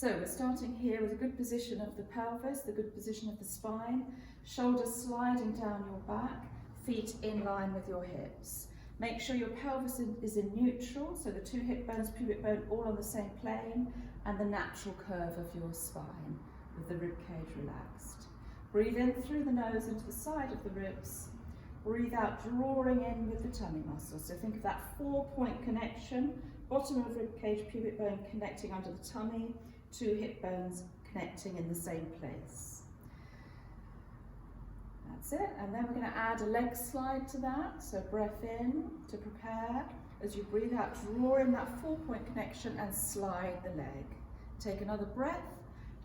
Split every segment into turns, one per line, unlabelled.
So we're starting here with a good position of the pelvis, the good position of the spine, shoulders sliding down your back, feet in line with your hips. Make sure your pelvis is in neutral, so the two hip bones, pubic bone, all on the same plane, and the natural curve of your spine with the rib cage relaxed. Breathe in through the nose into the side of the ribs. Breathe out, drawing in with the tummy muscles. So think of that 4-point connection, bottom of rib cage, pubic bone connecting under the tummy, two hip bones connecting in the same place. That's it, and then we're going to add a leg slide to that. So breath in to prepare. As you breathe out, draw in that 4-point connection and slide the leg. Take another breath.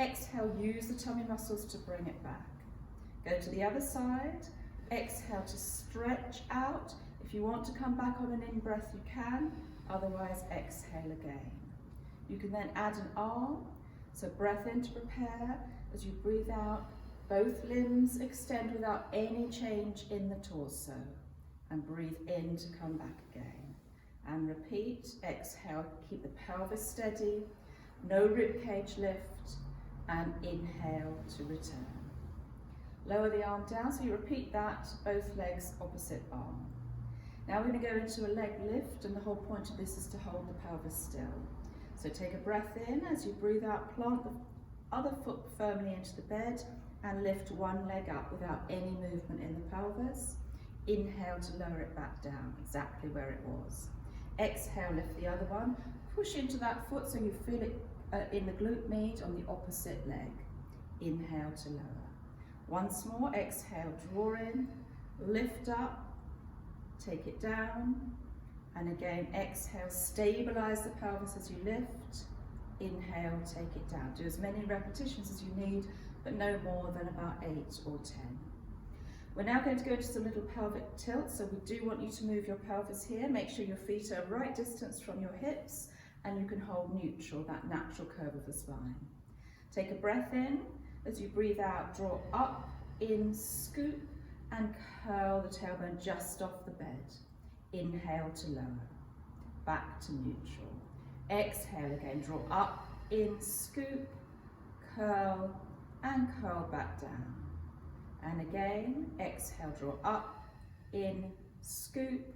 Exhale, use the tummy muscles to bring it back. Go to the other side. Exhale to stretch out. If you want to come back on an in-breath, you can. Otherwise, exhale again. You can then add an arm. So breath in to prepare. As you breathe out, both limbs extend without any change in the torso. And breathe in to come back again. And repeat. Exhale, keep the pelvis steady. No rib cage lift. And inhale to return. Lower the arm down, so you repeat that, both legs opposite arm. Now we're going to go into a leg lift, and the whole point of this is to hold the pelvis still. So take a breath in. As you breathe out, plant the other foot firmly into the bed and lift one leg up without any movement in the pelvis. Inhale to lower it back down, exactly where it was. Exhale, lift the other one. Push into that foot so you feel it in the glute med on the opposite leg. Inhale to lower. Once more, exhale, draw in, lift up, take it down, and again, exhale, stabilize the pelvis as you lift. Inhale, take it down. Do as many repetitions as you need, but no more than about 8 or 10. We're now going to go into some little pelvic tilts, so we do want you to move your pelvis here. Make sure your feet are right distance from your hips, and you can hold neutral, that natural curve of the spine. Take a breath in. As you breathe out, draw up, in, scoop, and curl the tailbone just off the bed. Inhale to lower, back to neutral. Exhale again, draw up, in, scoop, curl, and curl back down. And again, exhale, draw up, in, scoop,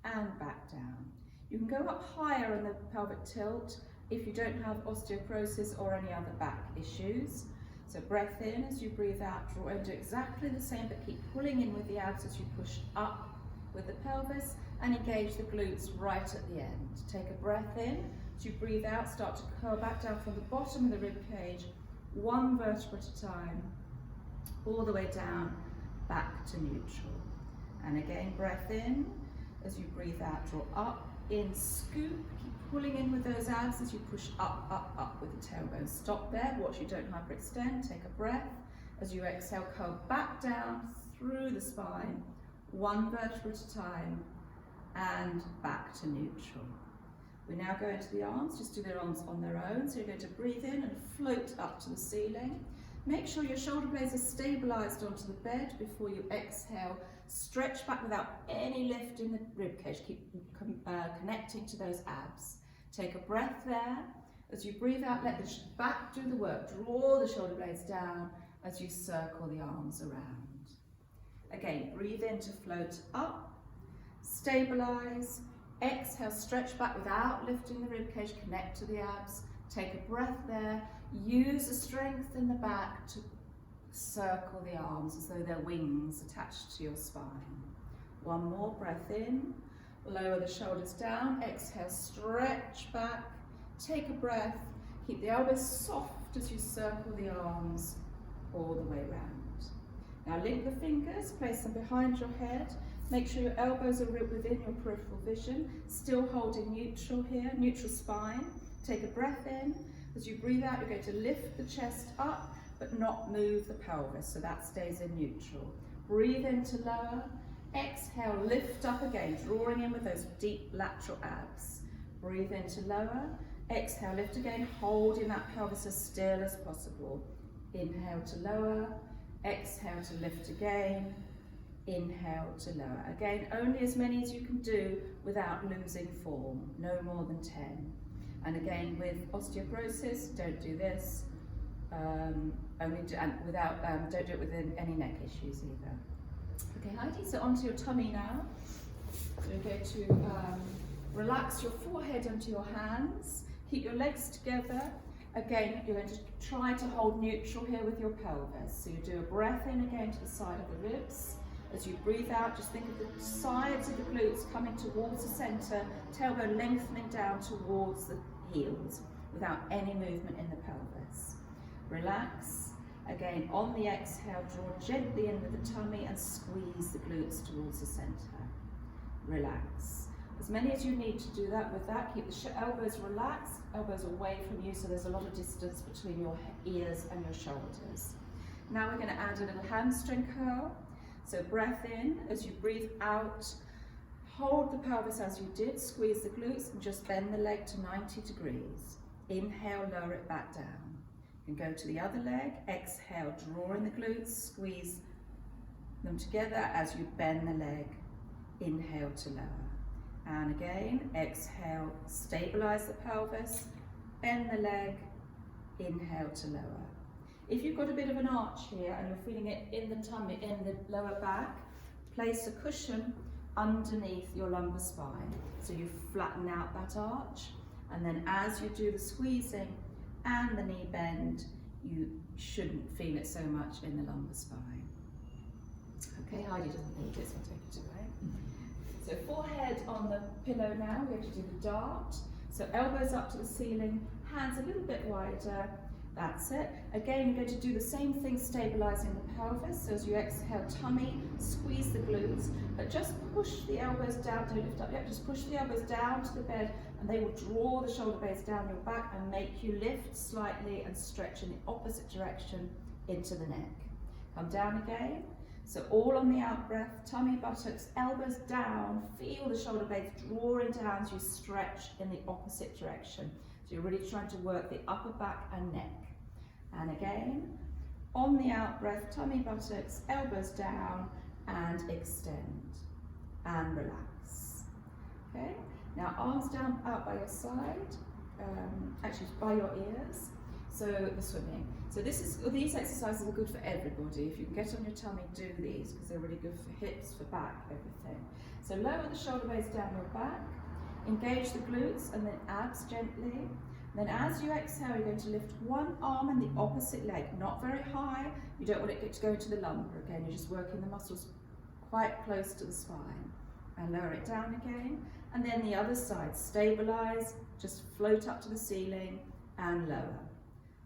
and back down. You can go up higher in the pelvic tilt if you don't have osteoporosis or any other back issues. So breath in. As you breathe out, draw in, do exactly the same, but keep pulling in with the abs as you push up with the pelvis and engage the glutes right at the end. Take a breath in. As you breathe out, start to curl back down from the bottom of the rib cage, one vertebra at a time, all the way down, back to neutral. And again, breath in. As you breathe out, draw up, in, scoop, keep pulling in with those abs as you push up, up, up with the tailbone. Stop there, watch you don't hyperextend, take a breath. As you exhale, curl back down through the spine, one vertebra at a time, and back to neutral. We now go into the arms, just do their arms on their own. So you're going to breathe in and float up to the ceiling. Make sure your shoulder blades are stabilized onto the bed before you exhale. Stretch back without any lift in the rib cage. Keep connecting to those abs. Take a breath there. As you breathe out, let the back do the work. Draw the shoulder blades down as you circle the arms around. Again, breathe in to float up. Stabilize. Exhale, stretch back without lifting the rib cage. Connect to the abs. Take a breath there. Use the strength in the back to circle the arms as though they're wings attached to your spine. One more breath in. Lower the shoulders down. Exhale, stretch back. Take a breath. Keep the elbows soft as you circle the arms all the way around. Now link the fingers, place them behind your head. Make sure your elbows are within your peripheral vision. Still holding neutral here, neutral spine. Take a breath in. As you breathe out, you're going to lift the chest up, but not move the pelvis, so that stays in neutral. Breathe in to lower. Exhale, lift up again, drawing in with those deep lateral abs. Breathe in to lower. Exhale, lift again, holding that pelvis as still as possible. Inhale to lower. Exhale to lift again. Inhale to lower. Again, only as many as you can do without losing form, no more than 10. And again, with osteoporosis, don't do this. Don't do it with any neck issues either. Okay, Heidi, so onto your tummy now. So you're going to relax your forehead onto your hands, keep your legs together. Again, you're going to try to hold neutral here with your pelvis. So you do a breath in again to the side of the ribs. As you breathe out, just think of the sides of the glutes coming towards the centre, tailbone lengthening down towards the heels without any movement in the pelvis. Relax. Again, on the exhale, draw gently in with the tummy and squeeze the glutes towards the centre. Relax. As many as you need to do that. With that, keep the elbows relaxed, elbows away from you, so there's a lot of distance between your ears and your shoulders. Now we're going to add a little hamstring curl. So breath in, as you breathe out, hold the pelvis as you did, squeeze the glutes and just bend the leg to 90 degrees. Inhale, lower it back down. You can go to the other leg, exhale, draw in the glutes, squeeze them together as you bend the leg, inhale to lower. And again, exhale, stabilize the pelvis, bend the leg, inhale to lower. If you've got a bit of an arch here and you're feeling it in the tummy, in the lower back, place a cushion underneath your lumbar spine. So you flatten out that arch, and then as you do the squeezing and the knee bend, you shouldn't feel it so much in the lumbar spine. Okay, Heidi doesn't need this, I'll take it away. So forehead on the pillow now, we're going to do the dart. So elbows up to the ceiling, hands a little bit wider. That's it. Again, you're going to do the same thing, stabilizing the pelvis. So as you exhale, tummy, squeeze the glutes, but just push the elbows down, don't lift up yet, just push the elbows down to the bed and they will draw the shoulder blades down your back and make you lift slightly and stretch in the opposite direction into the neck. Come down again. So all on the out breath, tummy, buttocks, elbows down, feel the shoulder blades drawing down as you stretch in the opposite direction. So you're really trying to work the upper back and neck. And again, on the out breath, tummy, buttocks, elbows down and extend and relax. Okay, now arms down out by your side, actually by your ears. So the swimming. So these exercises are good for everybody. If you can get on your tummy, do these because they're really good for hips, for back, everything. So lower the shoulder blades down your back, engage the glutes and then abs gently. Then as you exhale, you're going to lift one arm and the opposite leg, not very high. You don't want it to go to the lumbar again. You're just working the muscles quite close to the spine. And lower it down again. And then the other side, stabilize, just float up to the ceiling and lower.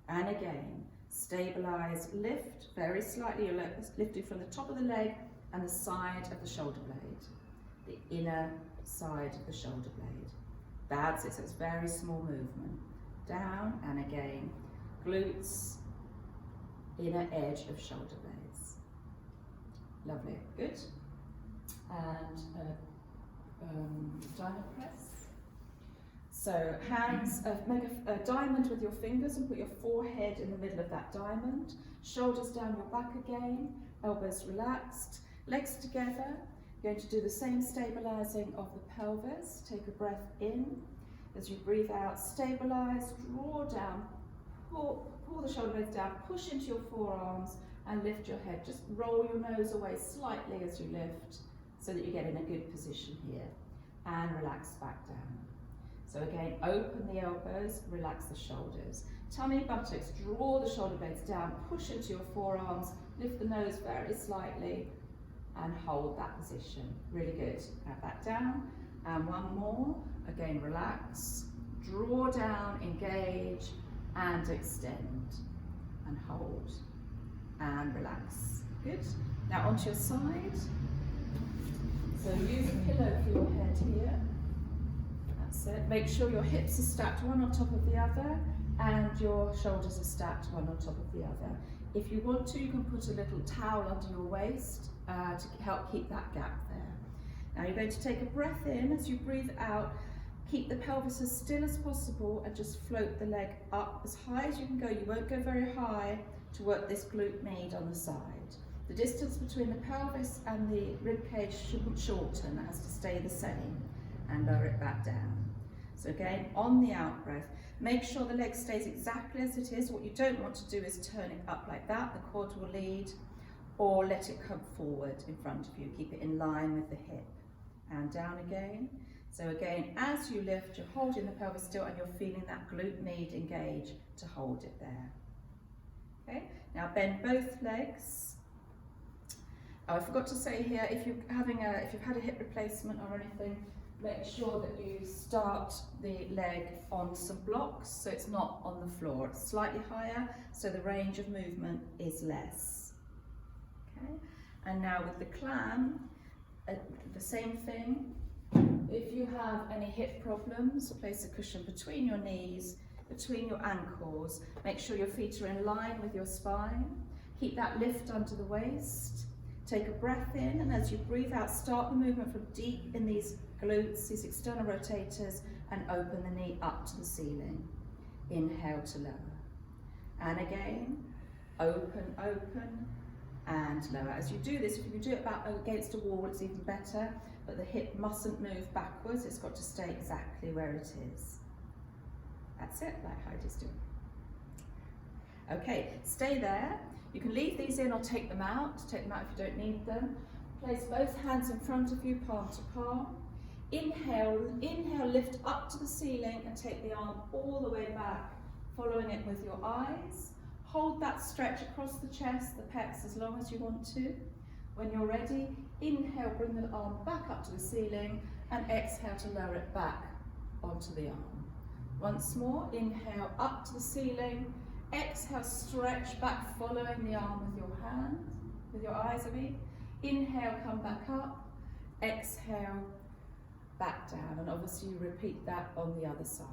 And again, stabilize, lift very slightly. You're lifting from the top of the leg and the side of the shoulder blade, the inner side of the shoulder blade. That's it, so it's very small movement. Down and again, glutes, inner edge of shoulder blades. Lovely, good. And diamond press. So hands, make a diamond with your fingers and put your forehead in the middle of that diamond. Shoulders down your back again, elbows relaxed, legs together. You're going to do the same stabilizing of the pelvis. Take a breath in. As you breathe out, stabilize, draw down, pull the shoulder blades down, push into your forearms and lift your head. Just roll your nose away slightly as you lift so that you get in a good position here. And relax back down. So again, open the elbows, relax the shoulders. Tummy, buttocks, draw the shoulder blades down, push into your forearms, lift the nose very slightly and hold that position. Really good. Add that down. And one more. Again, relax, draw down, engage, and extend, and hold, and relax. Good. Now onto your side. So use a pillow for your head here. That's it. Make sure your hips are stacked one on top of the other, and your shoulders are stacked one on top of the other. If you want to, you can put a little towel under your waist to help keep that gap there. Now you're going to take a breath in. As you breathe out, keep the pelvis as still as possible and just float the leg up as high as you can go. You won't go very high to work this glute med on the side. The distance between the pelvis and the rib cage shouldn't shorten, it has to stay the same, and lower it back down. So again, on the out breath, make sure the leg stays exactly as it is. What you don't want to do is turn it up like that, the quad will lead, or let it come forward in front of you. Keep it in line with the hip. And down again. So again, as you lift, you're holding the pelvis still and you're feeling that glute med engage to hold it there. Okay, now bend both legs. Oh, I forgot to say here, if you've had a hip replacement or anything, make sure that you start the leg on some blocks so it's not on the floor. It's slightly higher, so the range of movement is less. Okay, and now with the clam, the same thing. If you have any hip problems, place a cushion between your knees, between your ankles. Make sure your feet are in line with your spine. Keep that lift under the waist. Take a breath in, and as you breathe out, start the movement from deep in these glutes, these external rotators, and open the knee up to the ceiling. Inhale to lower. And again, open, open, and lower. As you do this, if you can do it about against a wall, it's even better, but the hip mustn't move backwards, it's got to stay exactly where it is. That's it, like Heidi's doing. Okay, stay there. You can leave these in or take them out if you don't need them. Place both hands in front of you, palm to palm. Inhale, lift up to the ceiling and take the arm all the way back, following it with your eyes. Hold that stretch across the chest, the pecs, as long as you want to. When you're ready, inhale, bring the arm back up to the ceiling, and exhale to lower it back onto the arm. Once more, inhale up to the ceiling, exhale, stretch back, following the arm with your hand, with your eyes, I mean. Inhale, come back up, exhale, back down, and obviously you repeat that on the other side.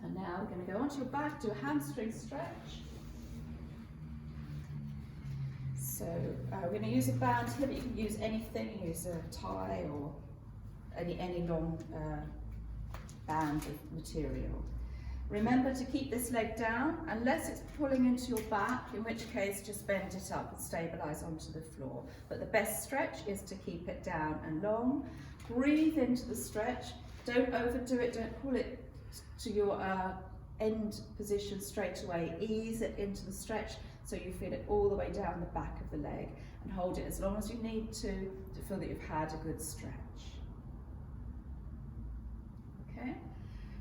And now we're going to go onto your back, do a hamstring stretch. So we're going to use a band here, but you can use anything. Use a tie or any long band of material. Remember to keep this leg down unless it's pulling into your back, in which case just bend it up and stabilize onto the floor. But the best stretch is to keep it down and long. Breathe into the stretch. Don't overdo it. Don't pull it to your end position straight away. Ease it into the stretch so you feel it all the way down the back of the leg, and hold it as long as you need to feel that you've had a good stretch. Okay,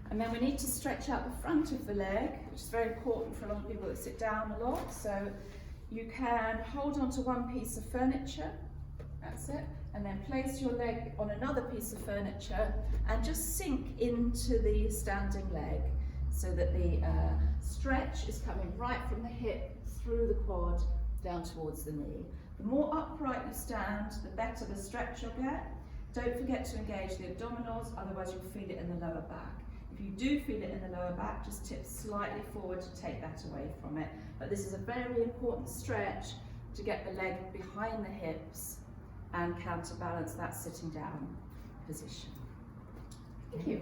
and then we need to stretch out the front of the leg, which is very important for a lot of people that sit down a lot. So you can hold on to one piece of furniture, that's it, and then place your leg on another piece of furniture and just sink into the standing leg so that the stretch is coming right from the hip through the quad down towards the knee. The more upright you stand, the better the stretch you'll get. Don't forget to engage the abdominals, otherwise you'll feel it in the lower back. If you do feel it in the lower back, just tip slightly forward to take that away from it. But this is a very important stretch to get the leg behind the hips and counterbalance that sitting down position. Thank you.